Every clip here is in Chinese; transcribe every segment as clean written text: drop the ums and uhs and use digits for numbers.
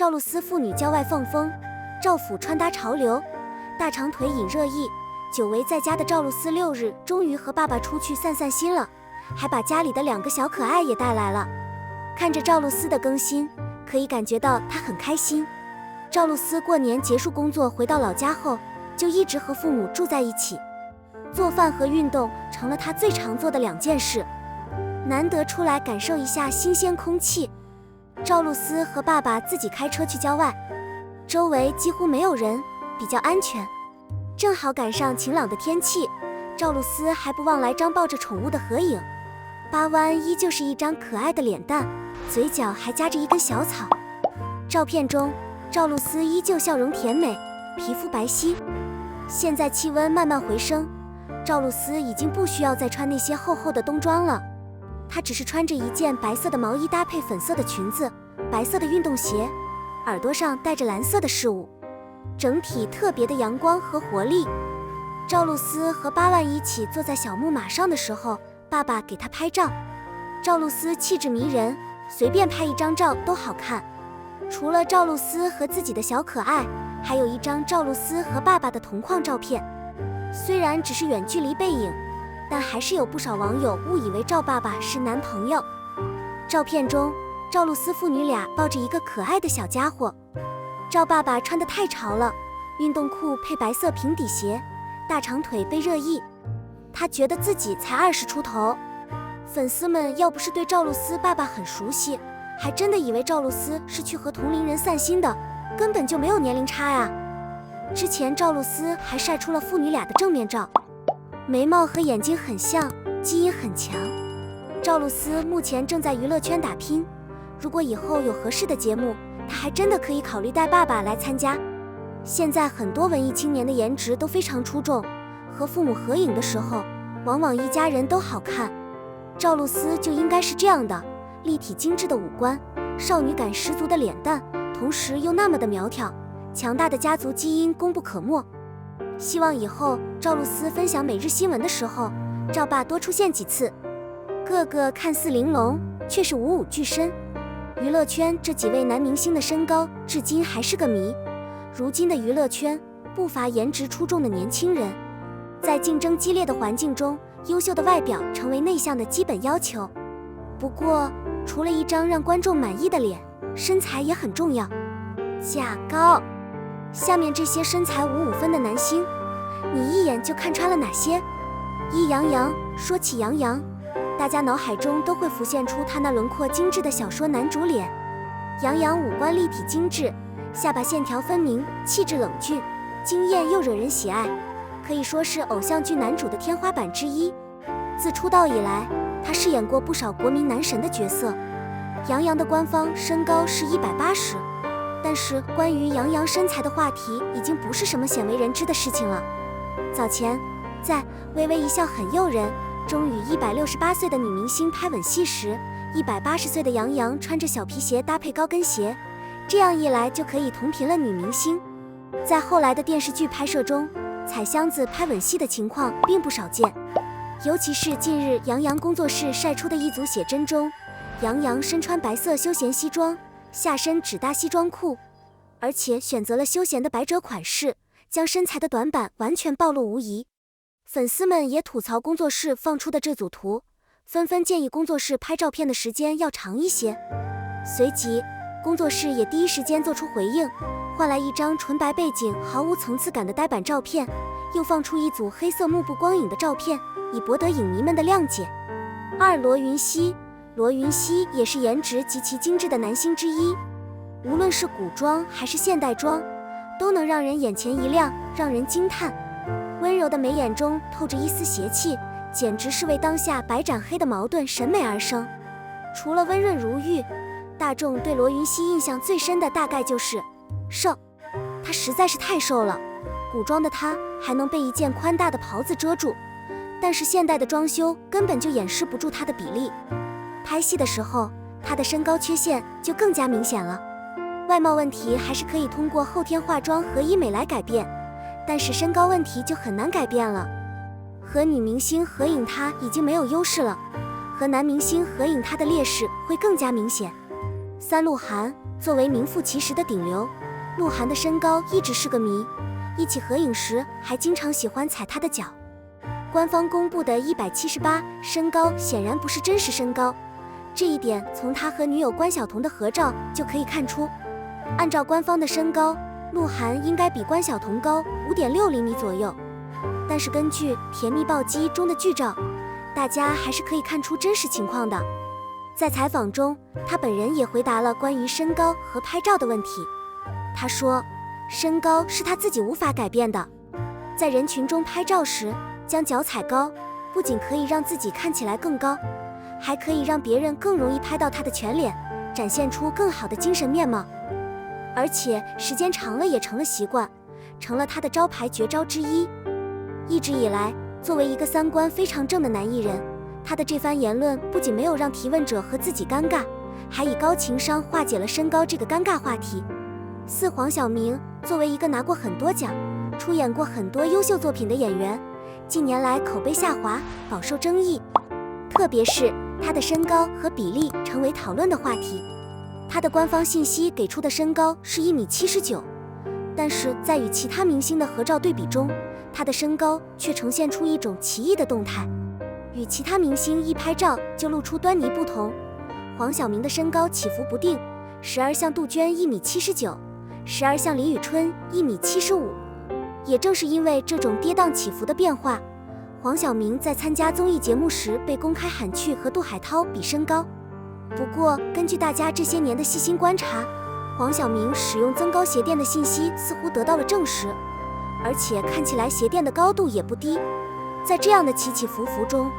赵露思父女郊外放风，赵府穿搭潮流，大长腿引热议。久违在家的赵露思6日终于和爸爸出去散散心了，还把家里的2个小可爱也带来了。看着赵露思的更新，可以感觉到她很开心。赵露思过年结束工作回到老家后，就一直和父母住在一起，做饭和运动成了她最常做的2件事。难得出来感受一下新鲜空气，赵露思和爸爸自己开车去郊外，周围几乎没有人，比较安全。正好赶上晴朗的天气，赵露思还不忘来张抱着宠物的合影。八弯依旧是一张可爱的脸蛋，嘴角还夹着一根小草。照片中，赵露思依旧笑容甜美，皮肤白皙。现在气温慢慢回升，赵露思已经不需要再穿那些厚厚的冬装了，她只是穿着一件白色的毛衣搭配粉色的裙子、白色的运动鞋，耳朵上戴着蓝色的饰物，整体特别的阳光和活力。赵露思和八万一起坐在小木马上的时候，爸爸给她拍照。赵露思气质迷人，随便拍一张照都好看。除了赵露思和自己的小可爱，还有一张赵露思和爸爸的同框照片。虽然只是远距离背影，但还是有不少网友误以为赵爸爸是男朋友。照片中，赵露思父女俩抱着一个可爱的小家伙。赵爸爸穿得太潮了，运动裤配白色平底鞋，大长腿被热议。他觉得自己才20出头。粉丝们要不是对赵露思爸爸很熟悉，还真的以为赵露思是去和同龄人散心的，根本就没有年龄差呀。之前赵露思还晒出了父女俩的正面照，眉毛和眼睛很像，基因很强。赵露思目前正在娱乐圈打拼，如果以后有合适的节目，她还真的可以考虑带爸爸来参加。现在很多文艺青年的颜值都非常出众，和父母合影的时候，往往一家人都好看。赵露思就应该是这样的，立体精致的五官，少女感十足的脸蛋，同时又那么的苗条，强大的家族基因功不可没。希望以后赵露思分享每日新闻的时候，赵爸多出现几次。个个看似玲珑，却是五五俱身。娱乐圈这几位男明星的身高至今还是个谜。如今的娱乐圈不乏颜值出众的年轻人，在竞争激烈的环境中，优秀的外表成为内向的基本要求。不过，除了一张让观众满意的脸，身材也很重要。甲高，下面这些身材5分的男星，你一眼就看穿了哪些？一杨洋。说起杨洋，大家脑海中都会浮现出他那轮廓精致的小说男主脸。杨洋五官立体精致，下巴线条分明，气质冷峻，惊艳又惹人喜爱，可以说是偶像剧男主的天花板之一。自出道以来，他饰演过不少国民男神的角色。杨洋的官方身高是180，但是关于杨洋身材的话题已经不是什么鲜为人知的事情了。早前，在《微微一笑很诱人》中与168岁的女明星拍吻戏时，180岁的杨洋穿着小皮鞋搭配高跟鞋，这样一来就可以同频了女明星。在后来的电视剧拍摄中，踩箱子拍吻戏的情况并不少见，尤其是近日杨洋工作室晒出的一组写真中，杨洋身穿白色休闲西装，下身只搭西装裤，而且选择了休闲的百褶款式，将身材的短板完全暴露无遗。粉丝们也吐槽工作室放出的这组图，纷纷建议工作室拍照片的时间要长一些。随即，工作室也第一时间做出回应，换来一张纯白背景毫无层次感的呆板照片，又放出一组黑色幕布光影的照片，以博得影迷们的谅解。罗云熙。罗云熙也是颜值极其精致的男星之一，无论是古装还是现代装，都能让人眼前一亮，让人惊叹。温柔的眉眼中透着一丝邪气，简直是为当下白斩黑的矛盾审美而生。除了温润如玉，大众对罗云熙印象最深的大概就是瘦，她实在是太瘦了。古装的她还能被一件宽大的袍子遮住，但是现代的装修根本就掩饰不住她的比例。拍戏的时候，她的身高缺陷就更加明显了。外貌问题还是可以通过后天化妆和医美来改变，但是身高问题就很难改变了。和女明星合影她已经没有优势了，和男明星合影她的劣势会更加明显。三鹿晗，作为名副其实的顶流，鹿晗的身高一直是个谜，一起合影时还经常喜欢踩他的脚。官方公布的178身高显然不是真实身高，这一点从他和女友关晓彤的合照就可以看出。按照官方的身高，鹿晗应该比关晓彤高5.6厘米左右，但是根据《甜蜜暴击》中的剧照，大家还是可以看出真实情况的。在采访中，他本人也回答了关于身高和拍照的问题。他说，身高是他自己无法改变的，在人群中拍照时将脚踩高，不仅可以让自己看起来更高，还可以让别人更容易拍到他的全脸，展现出更好的精神面貌。而且时间长了也成了习惯，成了他的招牌绝招之一。一直以来，作为一个三观非常正的男艺人，他的这番言论不仅没有让提问者和自己尴尬，还以高情商化解了身高这个尴尬话题。黄晓明作为一个拿过很多奖、出演过很多优秀作品的演员，近年来口碑下滑，饱受争议，特别是他的身高和比例成为讨论的话题。他的官方信息给出的身高是1.79米，但是在与其他明星的合照对比中，他的身高却呈现出一种奇异的动态。与其他明星一拍照就露出端倪不同，黄晓明的身高起伏不定，时而像杜鹃1.79米，时而像李宇春1.75米。也正是因为这种跌宕起伏的变化，黄晓明在参加综艺节目时被公开喊去和杜海涛比身高。不过，根据大家这些年的细心观察，黄晓明使用增高鞋垫的信息似乎得到了证实，而且看起来鞋垫的高度也不低。在这样的起起伏伏中，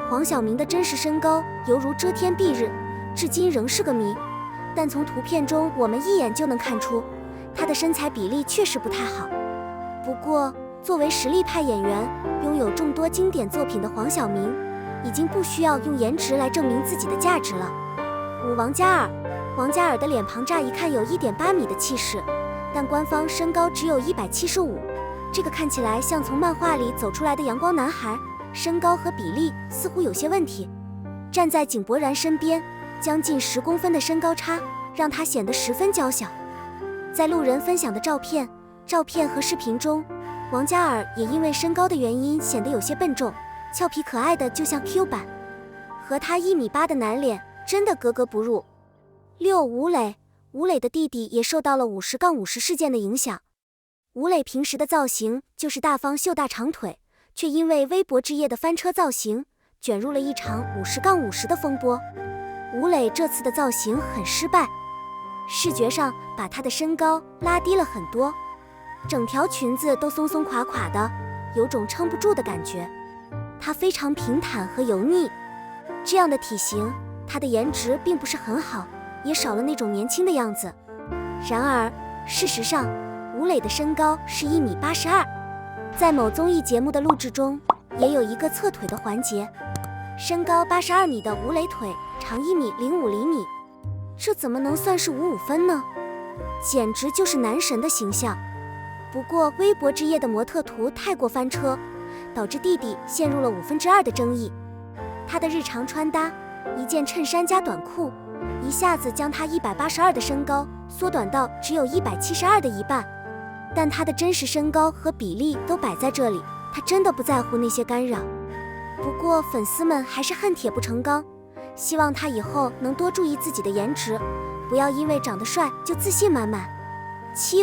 黄晓明的真实身高犹如遮天蔽日，至今仍是个谜。但从图片中我们一眼就能看出，他的身材比例确实不太好。不过，作为实力派演员，拥有众多经典作品的黄晓明，已经不需要用颜值来证明自己的价值了。王嘉尔，王嘉尔的脸庞乍一看有1.8米的气势，但官方身高只有175，这个看起来像从漫画里走出来的阳光男孩，身高和比例似乎有些问题。站在井柏然身边，将近10公分的身高差，让他显得十分娇小。在路人分享的照片和视频中，王嘉尔也因为身高的原因显得有些笨重，俏皮可爱的就像 Q 版，和他1.8米的男脸真的格格不入。吴磊的弟弟也受到了50-50事件的影响。吴磊平时的造型就是大方秀大长腿，却因为微博之夜的翻车造型，卷入了一场50-50的风波。吴磊这次的造型很失败，视觉上把他的身高拉低了很多，整条裙子都松松垮垮的，有种撑不住的感觉。他非常平坦和油腻，这样的体型，他的颜值并不是很好，也少了那种年轻的样子。然而，事实上，吴磊的身高是1.82米。在某综艺节目的录制中，也有一个测腿的环节，身高82米的吴磊腿长1.05厘米，这怎么能算是55分呢？简直就是男神的形象。不过，微博之夜的模特图太过翻车，导致弟弟陷入了2/5的争议。他的日常穿搭，一件衬衫加短裤，一下子将他182的身高缩短到只有172的一半。但他的真实身高和比例都摆在这里，他真的不在乎那些干扰。不过粉丝们还是恨铁不成钢，希望他以后能多注意自己的颜值，不要因为长得帅就自信满满。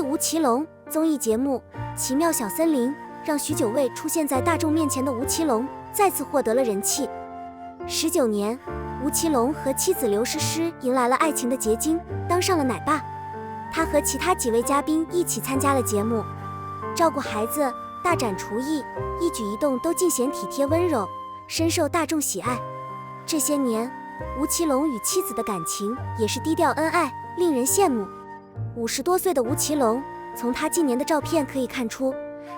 吴奇隆综艺节目《奇妙小森林》让许久未出现在大众面前的吴奇隆再次获得了人气。19年，吴奇隆和妻子刘诗诗迎来了爱情的结晶，当上了奶爸。他和其他几位嘉宾一起参加了节目，照顾孩子、大展厨艺，一举一动都尽显体贴温柔，深受大众喜爱。这些年，吴奇隆与妻子的感情也是低调恩爱，令人羡慕。50多岁的吴奇隆，从他近年的照片可以看出，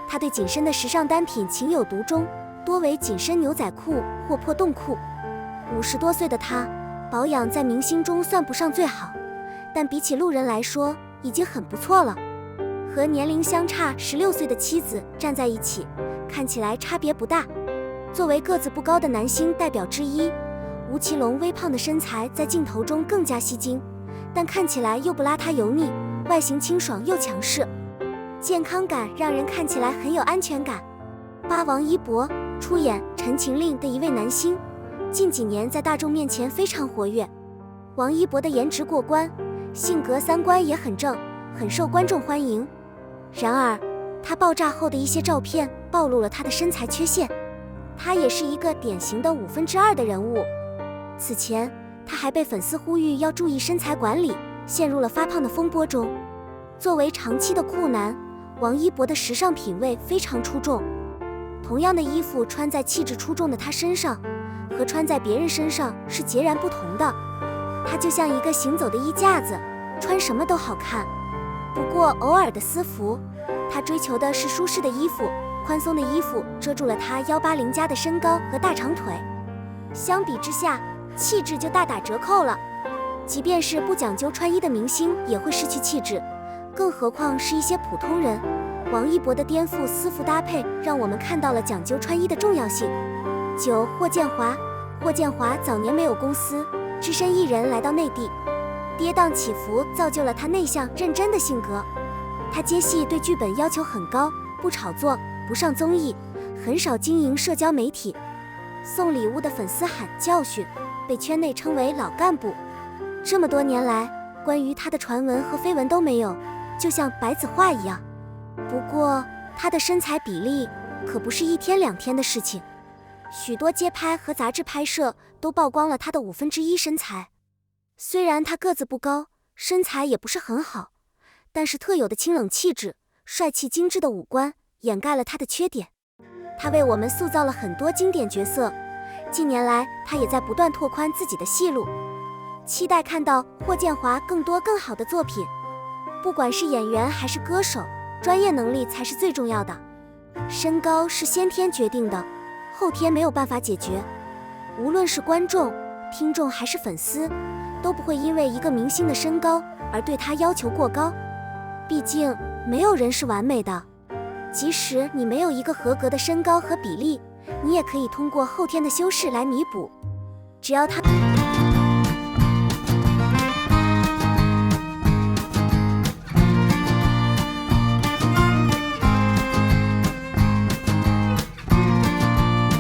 他对紧身的时尚单品情有独钟，多为紧身牛仔裤或破洞裤。50多岁的他，保养在明星中算不上最好，但比起路人来说，已经很不错了。和年龄相差16岁的妻子站在一起，看起来差别不大。作为个子不高的男星代表之一，吴奇隆微胖的身材在镜头中更加吸睛，但看起来又不邋遢油腻，外形清爽又强势，健康感让人看起来很有安全感。王一博出演《陈情令》的一位男星，近几年在大众面前非常活跃。王一博的颜值过关，性格三观也很正，很受观众欢迎。然而，他爆炸后的一些照片暴露了他的身材缺陷，他也是一个典型的2%的人物。此前，他还被粉丝呼吁要注意身材管理，陷入了发胖的风波中。作为长期的酷男，王一博的时尚品味非常出众。同样的衣服穿在气质出众的他身上，和穿在别人身上是截然不同的。他就像一个行走的衣架子，穿什么都好看。不过偶尔的私服，他追求的是舒适的衣服，宽松的衣服遮住了他180+的身高和大长腿。相比之下，气质就大打折扣了。即便是不讲究穿衣的明星也会失去气质，更何况是一些普通人。王一博的颠覆私服搭配，让我们看到了讲究穿衣的重要性。9. 霍建华。霍建华早年没有公司，只身一人来到内地，跌宕起伏造就了他内向认真的性格。他接戏对剧本要求很高，不炒作，不上综艺，很少经营社交媒体。送礼物的粉丝喊教训，被圈内称为老干部。这么多年来，关于他的传闻和绯闻都没有，就像白纸画一样。不过他的身材比例可不是1天2天的事情，许多街拍和杂志拍摄都曝光了他的1/5身材。虽然他个子不高，身材也不是很好，但是特有的清冷气质、帅气精致的五官掩盖了他的缺点。他为我们塑造了很多经典角色，近年来他也在不断拓宽自己的戏路。期待看到霍建华更多更好的作品。不管是演员还是歌手，专业能力才是最重要的。身高是先天决定的，后天没有办法解决。无论是观众、听众还是粉丝，都不会因为一个明星的身高而对他要求过高。毕竟没有人是完美的，即使你没有一个合格的身高和比例，你也可以通过后天的修饰来弥补。只要他